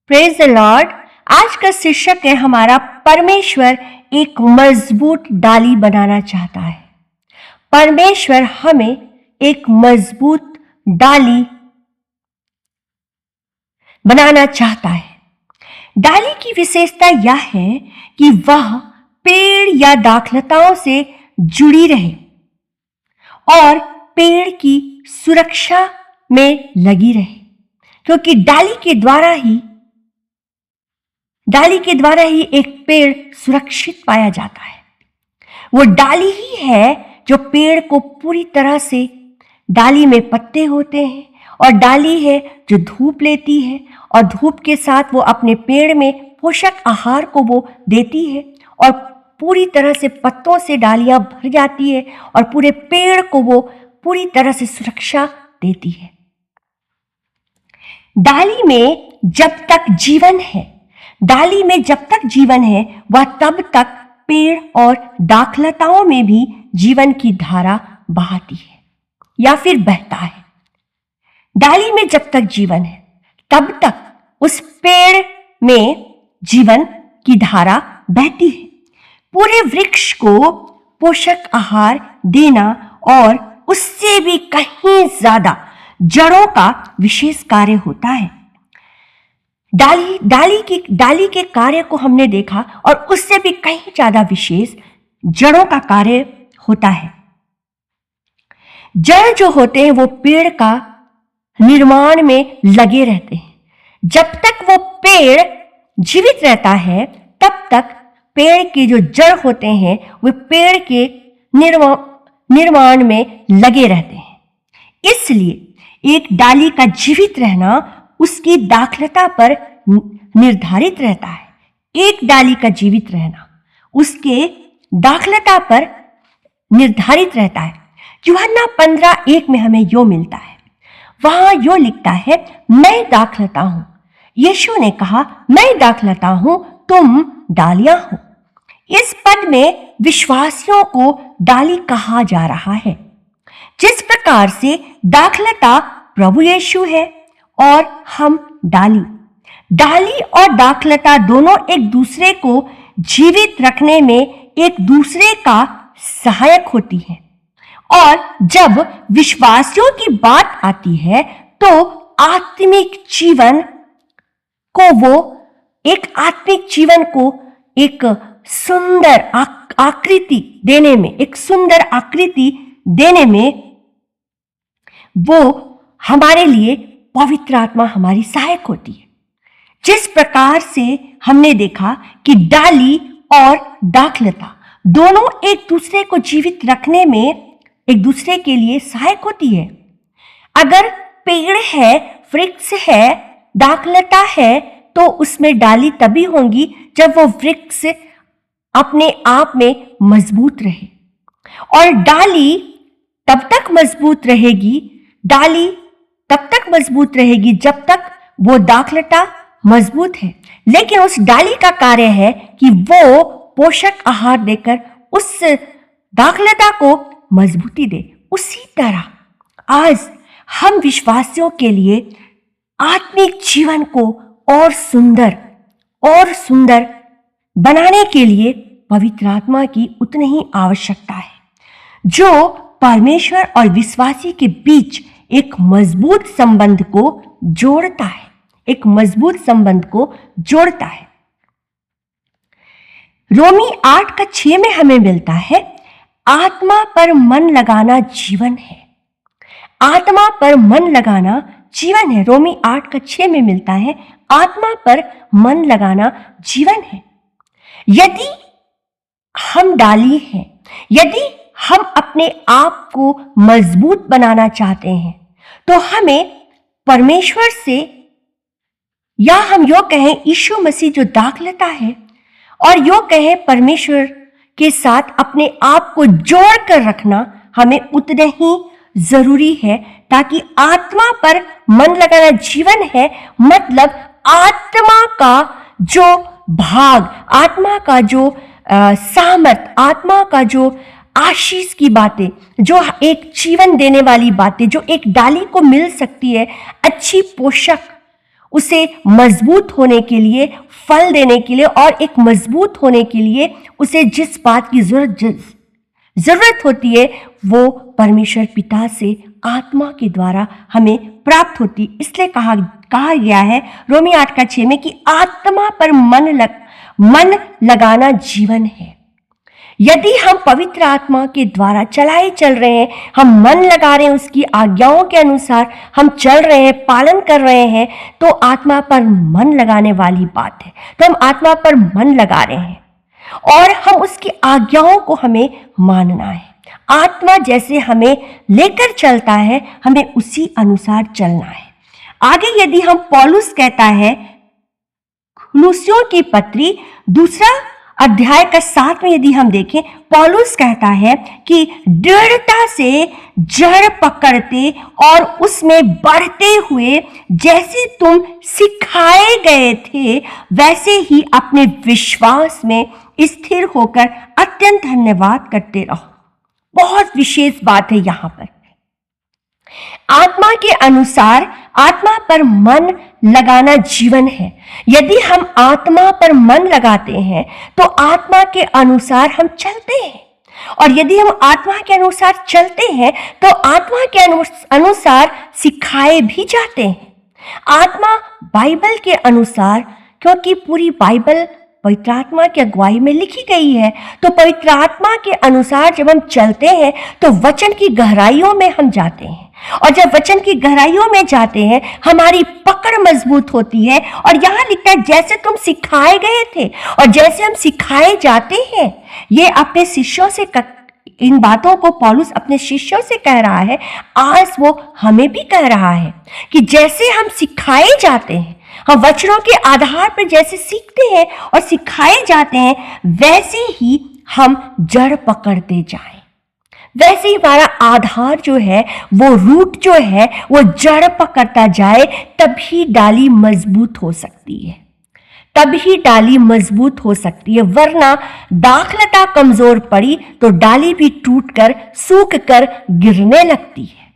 Praise the Lord. आज का शीर्षक है हमारा, परमेश्वर एक मजबूत डाली बनाना चाहता है। परमेश्वर हमें एक मजबूत डाली बनाना चाहता है। डाली की विशेषता यह है कि वह पेड़ या दाखलताओं से जुड़ी रहे और पेड़ की सुरक्षा में लगी रहे, क्योंकि डाली के द्वारा ही एक पेड़ सुरक्षित पाया जाता है। वो डाली ही है जो पेड़ को पूरी तरह से, डाली में पत्ते होते हैं और डाली है जो धूप लेती है और धूप के साथ वो अपने पेड़ में पोषक आहार को वो देती है और पूरी तरह से पत्तों से डालियां भर जाती है और पूरे पेड़ को वो पूरी तरह से सुरक्षा देती है। डाली में जब तक जीवन है वह तब तक पेड़ और दाखलताओं में भी जीवन की धारा बहाती है या फिर बहता है। डाली में जब तक जीवन है तब तक उस पेड़ में जीवन की धारा बहती है। पूरे वृक्ष को पोषक आहार देना और उससे भी कहीं ज्यादा जड़ों का विशेष कार्य होता है। डाली के कार्य को हमने देखा और उससे भी कहीं ज्यादा विशेष जड़ों का कार्य होता है। जड़ जो होते हैं वो पेड़ का निर्माण में लगे रहते हैं। जब तक वो पेड़ जीवित रहता है तब तक पेड़ के जो जड़ होते हैं वो पेड़ के निर्माण में लगे रहते हैं। इसलिए एक डाली का जीवित रहना उसकी दाखलता पर निर्धारित रहता है। एक डाली का जीवित रहना उसके दाखलता पर निर्धारित रहता है। यूहन्ना 15:1 में हमें यो मिलता है, वहां यो लिखता है, मैं दाखलता हूं। यीशु ने कहा, मैं दाखलता हूं, तुम डालियां हो। इस पद में विश्वासियों को डाली कहा जा रहा है। जिस प्रकार से दाखलता प्रभु यीशु है और हम डाली और दाखलता दोनों एक दूसरे को जीवित रखने में एक दूसरे का सहायक होती है। और जब विश्वासियों की बात आती है तो आत्मिक जीवन को एक सुंदर आकृति देने में वो हमारे लिए पवित्र आत्मा हमारी सहायक होती है। जिस प्रकार से हमने देखा कि डाली और दाखलता दोनों एक दूसरे को जीवित रखने में एक दूसरे के लिए सहायक होती है। अगर पेड़ है, वृक्ष है, दाखलता है तो उसमें डाली तभी होंगी जब वो वृक्ष अपने आप में मजबूत रहे, और डाली तब तक मजबूत रहेगी जब तक वो दाखलता मजबूत है। लेकिन उस डाली का कार्य है कि वो पोषक आहार देकर उस दाखलता को मजबूती दे। उसी तरह आज हम विश्वासियों के लिए आत्मिक जीवन को और सुंदर बनाने के लिए पवित्र आत्मा की उतनी ही आवश्यकता है, जो परमेश्वर और विश्वासी के बीच एक मजबूत संबंध को जोड़ता है। रोमी 8:6 में हमें मिलता है, आत्मा पर मन लगाना जीवन है। आत्मा पर मन लगाना जीवन है। रोमी 8:6 में मिलता है, आत्मा पर मन लगाना जीवन है। यदि हम डाली हैं, यदि हम अपने आप को मजबूत बनाना चाहते हैं तो हमें परमेश्वर से, या हम यो कहें यीशु मसीह जो दाखलता है, और यो कहें परमेश्वर के साथ अपने आप को जोड़ कर रखना हमें उतना ही जरूरी है, ताकि आत्मा पर मन लगाना जीवन है। मतलब आत्मा का जो भाग, आत्मा का जो सामर्थ, आत्मा का जो आशीष की बातें, जो एक जीवन देने वाली बातें जो एक डाली को मिल सकती है, अच्छी पोषक, उसे मजबूत होने के लिए, फल देने के लिए और एक मजबूत होने के लिए उसे जिस बात की जरूरत होती है वो परमेश्वर पिता से आत्मा के द्वारा हमें प्राप्त होती। इसलिए कहा गया है रोमी 8:6 में कि आत्मा पर मन लगाना जीवन है। यदि हम पवित्र आत्मा के द्वारा चलाए चल रहे हैं, हम मन लगा रहे हैं, उसकी आज्ञाओं के अनुसार हम चल रहे हैं, पालन कर रहे हैं, तो आत्मा पर मन लगाने वाली बात है। तो हम आत्मा पर मन लगा रहे हैं और हम उसकी आज्ञाओं को हमें मानना है। आत्मा जैसे हमें लेकर चलता है, हमें उसी अनुसार चलना है। आगे यदि हम पौलुस कहता है कुलुस्सियों की पत्री 2 अध्याय 7 में यदि हम देखें, पौलुस कहता है कि दृढ़ता से जड़ पकड़ते और उसमें बढ़ते हुए जैसे तुम सिखाए गए थे वैसे ही अपने विश्वास में स्थिर होकर अत्यंत धन्यवाद करते रहो। बहुत विशेष बात है यहाँ पर। आत्मा के अनुसार आत्मा पर मन लगाना जीवन है। यदि हम आत्मा पर मन लगाते हैं तो आत्मा के अनुसार हम चलते हैं, और यदि हम आत्मा के अनुसार चलते हैं तो आत्मा के अनुसार सिखाए भी जाते हैं। आत्मा बाइबल के अनुसार, क्योंकि पूरी बाइबल पवित्र आत्मा की अगुवाई में लिखी गई है, तो पवित्र आत्मा के अनुसार जब हम चलते हैं तो वचन की गहराइयों में हम जाते हैं, और जब वचन की गहराइयों में जाते हैं हमारी पकड़ मजबूत होती है। और यहाँ लिखता है जैसे तुम सिखाए गए थे, और जैसे हम सिखाए जाते हैं। ये अपने शिष्यों से इन बातों को पौलुस अपने शिष्यों से कह रहा है, आज वो हमें भी कह रहा है कि जैसे हम सिखाए जाते हैं, हम वचनों के आधार पर जैसे सीखते हैं और सिखाए जाते हैं, वैसे ही हम जड़ पकड़ते जाएं। वैसे ही हमारा आधार जो है, वो रूट जो है, वो जड़ पकड़ता जाए, तभी डाली मजबूत हो सकती है, तभी डाली मजबूत हो सकती है। वरना दाखलता कमजोर पड़ी तो डाली भी टूटकर सूख कर गिरने लगती है।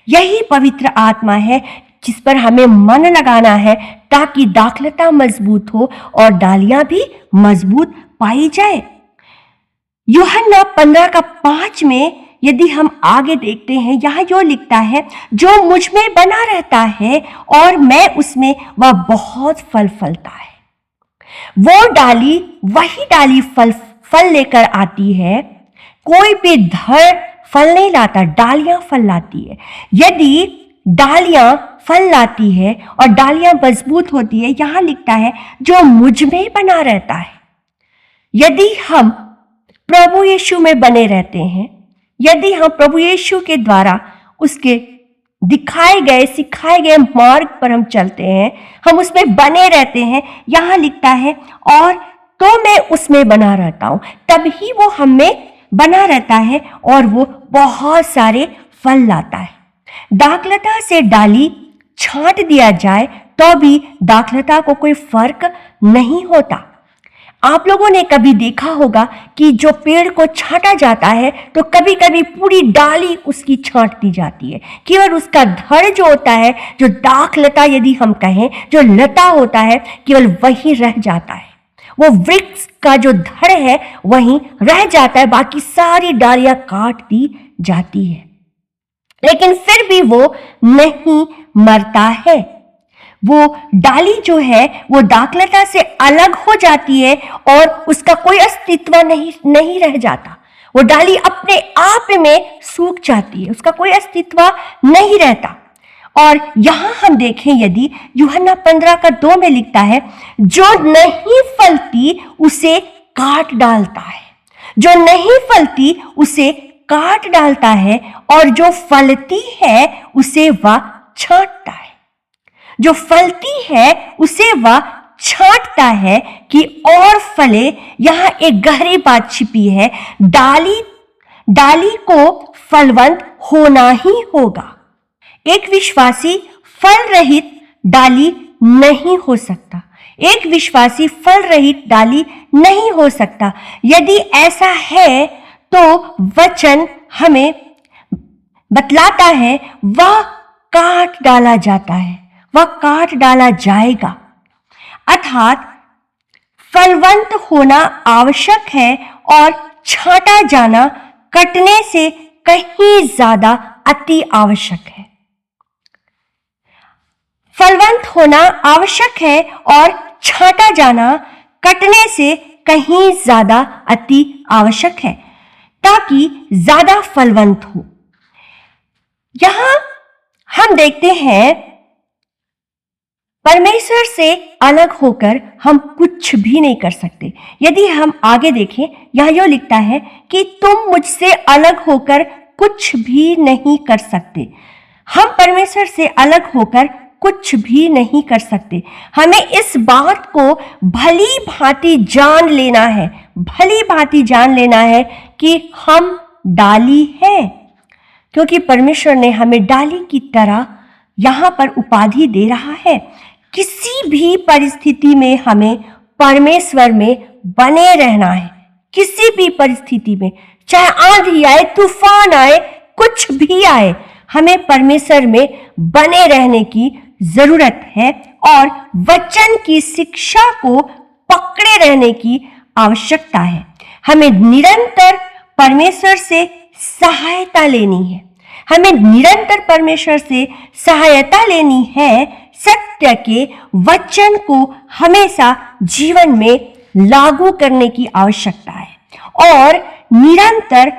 यही पवित्र आत्मा है जिस पर हमें मन लगाना है, ताकि दाखलता मजबूत हो और डालियां भी मजबूत पाई जाए। यूहन्ना 15:5 में यदि हम आगे देखते हैं, यहाँ जो लिखता है, जो मुझ में बना रहता है और मैं उसमें, वह बहुत फल फलता है। वो डाली, वही डाली फल लेकर आती है। कोई भी धड़ फल नहीं लाता, डालियां फल लाती है। यदि डालियां फल लाती है और डालियां मजबूत होती है, यहाँ लिखता है जो मुझ में बना रहता है। यदि हम प्रभु यीशु में बने रहते हैं, यदि हम प्रभु यीशु के द्वारा उसके दिखाए गए, सिखाए गए मार्ग पर हम चलते हैं, हम उसमें बने रहते हैं, यहाँ लिखता है और तो मैं उसमें बना रहता हूं, तभी वो हम में बना रहता है और वो बहुत सारे फल लाता है। दाखलता से डाली छांट दिया जाए तो भी दाखलता को कोई फर्क नहीं होता। आप लोगों ने कभी देखा होगा कि जो पेड़ को छांटा जाता है तो कभी कभी पूरी डाली उसकी छांट दी जाती है, केवल उसका धड़ जो होता है, जो दाखलता यदि हम कहें, जो लता होता है, केवल वही रह जाता है। वो वृक्ष का जो धड़ है वहीं रह जाता है, बाकी सारी डालियां काट दी जाती है। लेकिन फिर भी वो नहीं मरता है। वो डाली जो है वो दाखलता से अलग हो जाती है और उसका कोई अस्तित्व नहीं रह जाता। वो डाली अपने आप में सूख जाती है, उसका कोई अस्तित्व नहीं रहता। और यहां हम देखें, यदि यूहन्ना 15:2 में लिखता है, जो नहीं फलती उसे काट डालता है, जो नहीं फलती उसे काट डालता है, और जो फलती है उसे वह छांटता है। जो फलती है उसे वह छांटता है कि और फले। यहां एक गहरी बात छिपी है, डाली को फलवंत होना ही होगा। एक विश्वासी फल रहित डाली नहीं हो सकता, एक विश्वासी फल रहित डाली नहीं हो सकता। यदि ऐसा है तो वचन हमें बतलाता है वह काट डाला जाता है, वह काट डाला जाएगा। अर्थात फलवंत होना आवश्यक है और छांटा जाना कटने से कहीं ज्यादा अति आवश्यक है। फलवंत होना आवश्यक है और छांटा जाना कटने से कहीं ज्यादा अति आवश्यक है, ताकि ज्यादा फलवंत हो। यहां हम देखते हैं परमेश्वर से अलग होकर हम कुछ भी नहीं कर सकते। यदि हम आगे देखें, यह यो लिखता है कि तुम मुझसे अलग होकर कुछ भी नहीं कर सकते। हम परमेश्वर से अलग होकर कुछ भी नहीं कर सकते। हमें इस बात को भली भांति जान लेना है, भली भांति जान लेना है कि हम डाली हैं, क्योंकि परमेश्वर ने हमें डाली की तरह यहां पर उपाधि दे रहा है। किसी भी परिस्थिति में हमें परमेश्वर में बने रहना है। किसी भी परिस्थिति में, चाहे आंधी आए, तूफान आए, कुछ भी आए, हमें परमेश्वर में बने रहने की जरूरत है और वचन की शिक्षा को पकड़े रहने की आवश्यकता है। हमें निरंतर परमेश्वर से सहायता लेनी है। हमें निरंतर परमेश्वर से सहायता लेनी है। सत्य के वचन को हमेशा जीवन में लागू करने की आवश्यकता है और निरंतर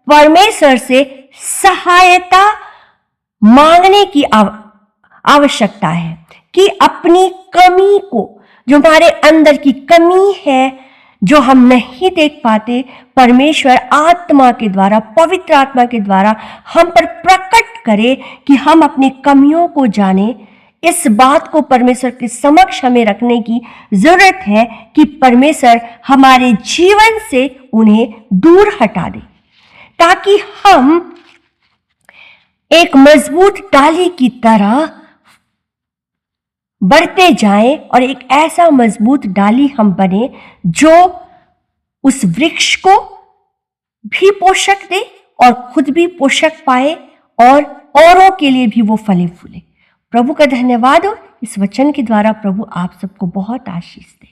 परमेश्वर से सहायता मांगने की आवश्यकता है कि अपनी कमी को, जो हमारे अंदर की कमी है, जो हम नहीं देख पाते, परमेश्वर आत्मा के द्वारा, पवित्र आत्मा के द्वारा हम पर प्रकट करे कि हम अपनी कमियों को जाने। इस बात को परमेश्वर के समक्ष हमें रखने की जरूरत है कि परमेश्वर हमारे जीवन से उन्हें दूर हटा दे, ताकि हम एक मजबूत डाली की तरह बढ़ते जाएं और एक ऐसा मजबूत डाली हम बने जो उस वृक्ष को भी पोषक दे और खुद भी पोषक पाए और औरों के लिए भी वो फले फूले। प्रभु का धन्यवाद हो। इस वचन के द्वारा प्रभु आप सबको बहुत आशीष दे।